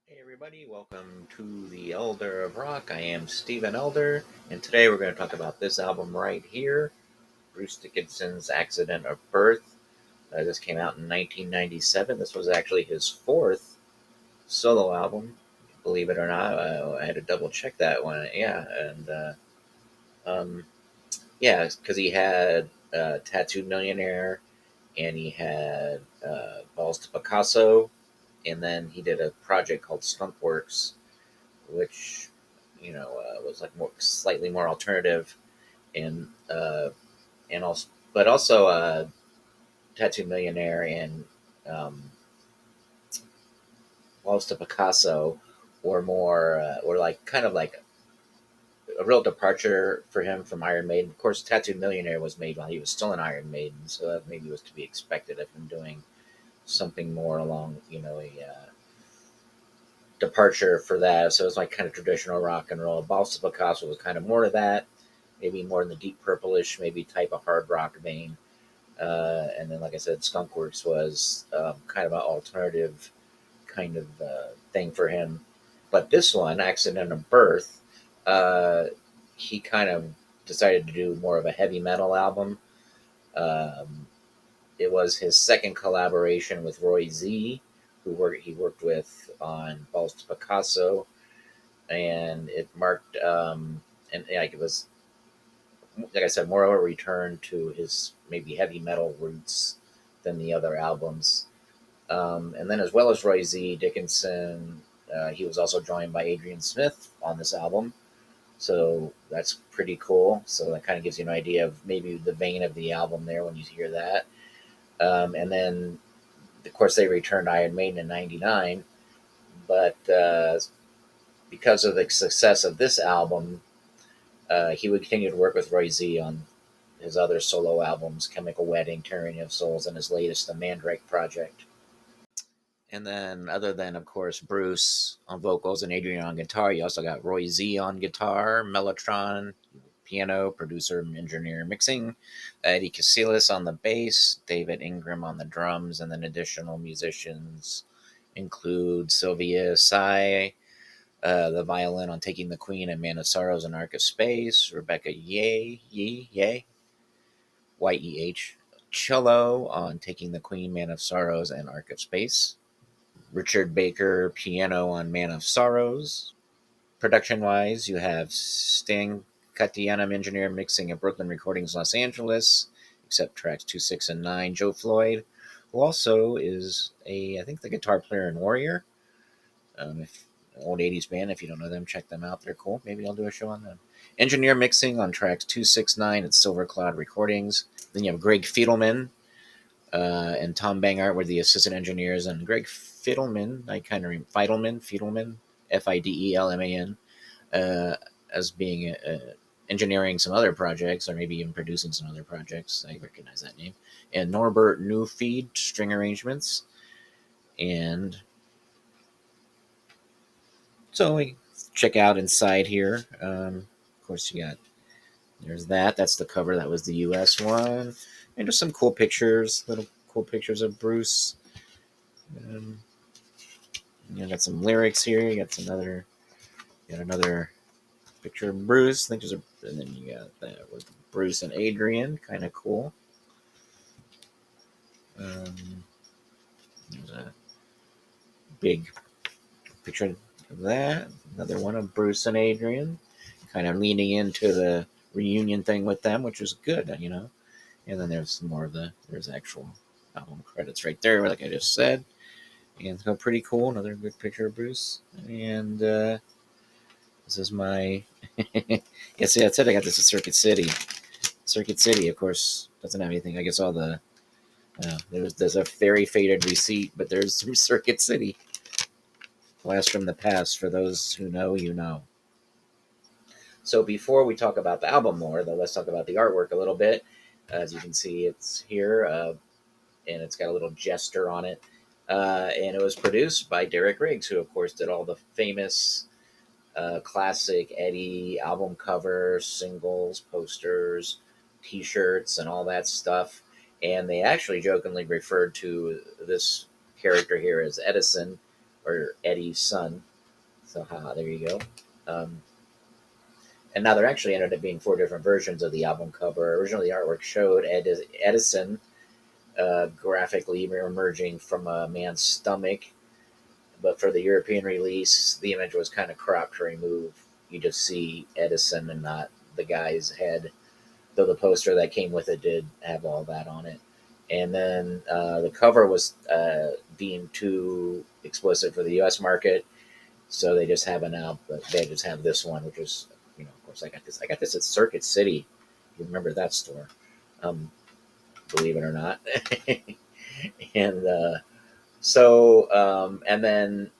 Hey everybody, welcome to the Elder of Rock. I am Stephen Elder, and today we're going to talk about this album right here, Bruce Dickinson's Accident of Birth. This came out in 1997. This was actually his fourth solo album, believe it or not. I had to double check that one. Um, yeah, because he had Tattooed Millionaire, and he had Balls to Picasso, and then he did a project called Skunkworks, which was like more slightly more alternative and also but also Tattoo Millionaire and Waltz to Picasso were more were like kind of like a real departure for him from Iron Maiden. Of course, Tattoo Millionaire was made while he was still in Iron Maiden, so that maybe was to be expected of him doing something more along a departure for that. So it was like kind of traditional rock and roll. Balsa Picasso was kind of more of that, maybe more in the deep purplish, maybe type of hard rock vein. And then, like I said, Skunkworks was kind of an alternative kind of thing for him. But this one, Accident of Birth, uh, he kind of decided to do more of a heavy metal album. Um, it was his second collaboration with Roy Z, he worked with on Balls to Picasso, and it marked and like it was like I said, more of a return to his maybe heavy metal roots than the other albums. And then, as well as Roy Z. Dickinson, he was also joined by Adrian Smith on this album. So that's pretty cool. So that kind of gives you an idea of maybe the vein of the album there when you hear that. And then, of course, they returned Iron Maiden in '99. But because of the success of this album, he would continue to work with Roy Z on his other solo albums, Chemical Wedding, Tyranny of Souls, and his latest, The Mandrake Project. And then, other than, of course, Bruce on vocals and Adrian on guitar, you also got Roy Z on guitar, Mellotron, piano, producer, engineer, mixing, Eddie Casillas on the bass, David Ingram on the drums, and then additional musicians include Sylvia Sy, the violin on Taking the Queen and Man of Sorrows and Ark of Space, Rebecca Yeh, Yeh, cello on Taking the Queen, Man of Sorrows, and Ark of Space. Richard Baker, piano on Man of Sorrows. Production wise, you have Stan Katianam, engineer, mixing at Brooklyn Recordings, Los Angeles, except tracks 2, 6, and 9. Joe Floyd, who also is I think, the guitar player in Warrior. If old 80s band, if you don't know them, check them out. They're cool. Maybe I'll do a show on them. Engineer mixing on tracks 2, 6, 9 at Silver Cloud Recordings. Then you have Greg Fiedelman and Tom Bangart were the assistant engineers, and Greg Fiedelman, Fiedelman, Fidelman, as being engineering some other projects, or maybe even producing some other projects. I recognize that name. And Norbert Newfeed, string arrangements. And so we check out inside here. Of course, there's that. That's the cover. That was the U.S. one. And just some cool pictures, little cool pictures of Bruce. Um, you got some lyrics here. You got another picture of Bruce. I think and then you got that with Bruce and Adrian. Kind of cool. Um, there's a big picture of that. Another one of Bruce and Adrian, kind of leaning into the reunion thing with them, which was good. And then there's some more of there's actual album credits right there, like I just said. And so pretty cool. Another good picture of Bruce. And this is my. Yes, yeah, that's it. I got this at Circuit City. Circuit City, of course, doesn't have anything. I guess all the. There's a very faded receipt, but there's some Circuit City. Blast from the past. For those who know, you know. So before we talk about the album more, though, let's talk about the artwork a little bit. As you can see, it's here, and it's got a little jester on it. And it was produced by Derek Riggs, who, of course, did all the famous classic Eddie album covers, singles, posters, T-shirts, and all that stuff. And they actually jokingly referred to this character here as Edison, or Eddie's son. So, there you go. And now there actually ended up being 4 different versions of the album cover. Originally, the artwork showed Edison graphically emerging from a man's stomach, but for the European release, the image was kind of cropped to remove. You just see Edison and not the guy's head, though the poster that came with it did have all that on it. And then the cover was deemed too explicit for the U.S. market, so they just have they just have this one, which is, of course, I got this. I got this at Circuit City. You remember that store? Believe it or not. And and then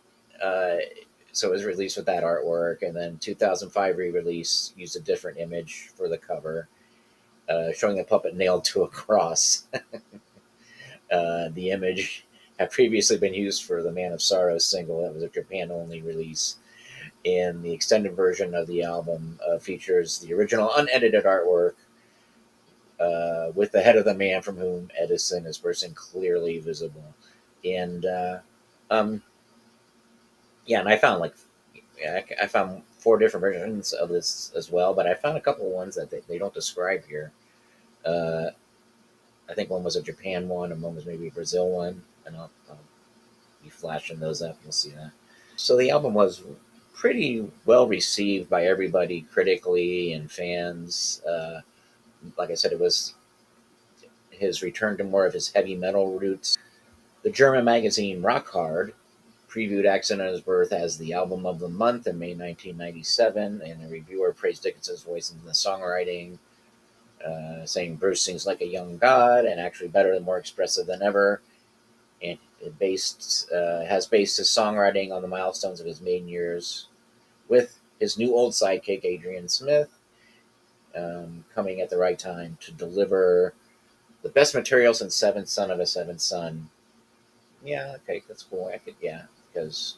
so it was released with that artwork, and then 2005 re-release used a different image for the cover, showing the puppet nailed to a cross. The image had previously been used for the Man of Sorrow single. That was a Japan-only release. And the extended version of the album features the original unedited artwork with the head of the man from whom Edison is person clearly visible. And and I found 4 different versions of this as well, but I found a couple of ones that they don't describe here. I think one was a Japan one, and one was maybe a Brazil one, and I'll be flashing those up. You'll see that. So the album was pretty well received by everybody, critically and fans. Like I said, it was his return to more of his heavy metal roots. The German magazine Rock Hard previewed Accident of His Birth as the album of the month in May 1997, and the reviewer praised Dickinson's voice in the songwriting, saying Bruce sings like a young god and actually better and more expressive than ever. And it has based his songwriting on the milestones of his maiden years with his new old sidekick, Adrian Smith, coming at the right time to deliver the best material since Seventh Son of a Seventh Son. Yeah, okay, that's cool. Because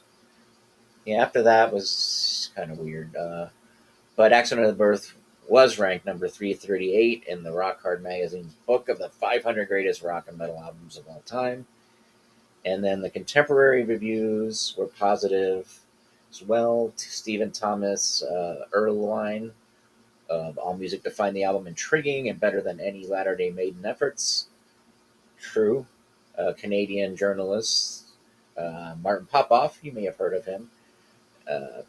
after that was kind of weird. But Accident of the Birth was ranked number 338 in the Rock Hard magazine's book of the 500 greatest rock and metal albums of all time. And then the contemporary reviews were positive as well. Stephen Thomas Erlewine of AllMusic defined the album intriguing and better than any Latter-day Maiden efforts. True. Canadian journalist Martin Popoff, you may have heard of him,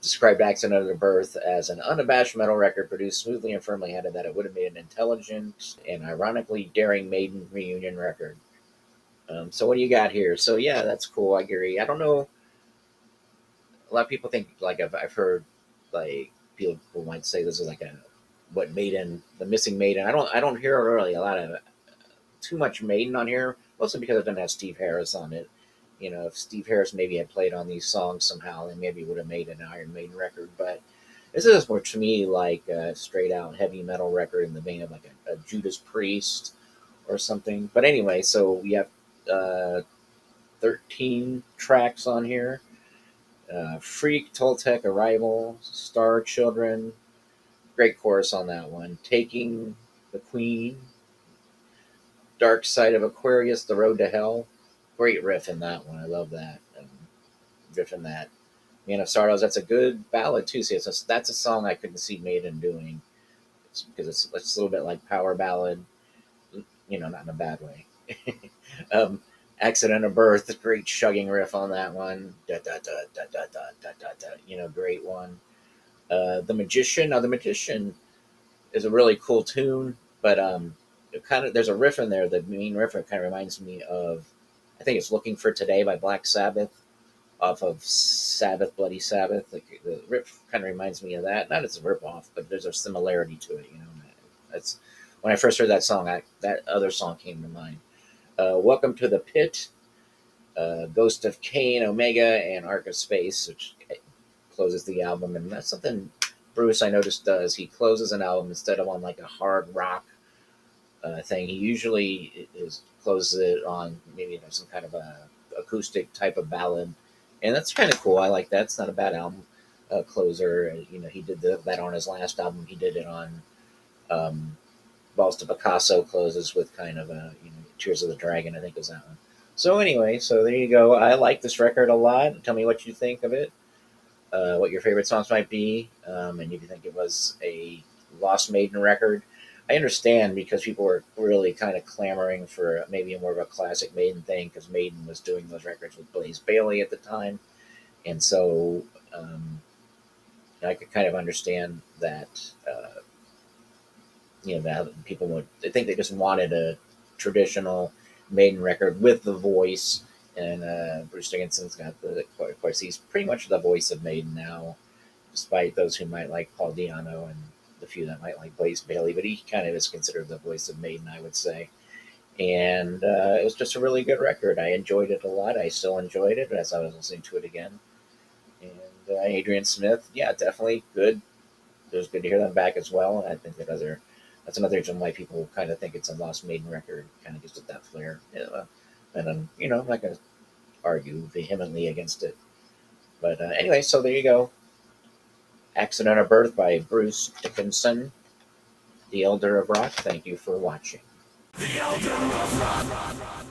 described Accident of the Birth as an unabashed metal record produced smoothly and firmly handed that it would have made an intelligent and ironically daring Maiden reunion record. So what do you got here? So yeah, that's cool. I agree. I don't know. A lot of people think, like, I've heard, like, people might say this is like the missing Maiden. I don't hear really a lot of too much Maiden on here, mostly because it doesn't have Steve Harris on it. If Steve Harris maybe had played on these songs somehow, then maybe would have made an Iron Maiden record. But this is more, to me, like a straight out heavy metal record in the vein of like a Judas Priest or something. But anyway, so we have 13 tracks on here. Freak, Toltec, Arrival, Star Children. Great chorus on that one. Taking the Queen. Dark Side of Aquarius, The Road to Hell. Great riff in that one. I love that. Riff in that. Man of Sorrows, that's a good ballad too. See, that's a song I couldn't see Maiden doing. Because it's a little bit like power ballad, not in a bad way. Accident of Birth, great chugging riff on that one. Da, da, da, da, da, da, da, da, da. Great one. The Magician. Now, The Magician is a really cool tune, but there's a riff in there. The main riff kind of reminds me of, I think it's Looking for Today by Black Sabbath, off of Sabbath, Bloody Sabbath. Like, the riff kind of reminds me of that. Not as a rip off, but there's a similarity to it. That's when I first heard that song. That other song came to mind. Welcome to the Pit, Ghost of Cain, Omega, and Ark of Space, which closes the album. And that's something Bruce, I noticed, does. He closes an album instead of on like a hard rock thing. He usually closes it on maybe some kind of a acoustic type of ballad, and that's kind of cool. I like that. It's not a bad album closer. He did that on his last album. He did it on Balls to Picasso, closes with kind of a Tears of the Dragon, I think is that one. So anyway, so there you go. I like this record a lot. Tell me what you think of it. What your favorite songs might be, and if you think it was a Lost Maiden record. I understand because people were really kind of clamoring for maybe a more of a classic Maiden thing because Maiden was doing those records with Blaze Bayley at the time, and so I could kind of understand that. That people would. I think they just wanted a traditional Maiden record with the voice, and Bruce Dickinson's got the. Of course, he's pretty much the voice of Maiden now, despite those who might like Paul Di'Anno and the few that might like Blaze Bayley, but he kind of is considered the voice of Maiden, I would say. And it was just a really good record. I enjoyed it a lot. I still enjoyed it as I was listening to it again. And Adrian Smith, yeah, definitely good. It was good to hear them back as well. I think that's another reason why people kind of think it's a Lost Maiden record, kind of gives it that flair. And I'm not going to argue vehemently against it. But anyway, so there you go. Accident of Birth by Bruce Dickinson, the Elder of Rock. Thank you for watching. The Elder of Rock.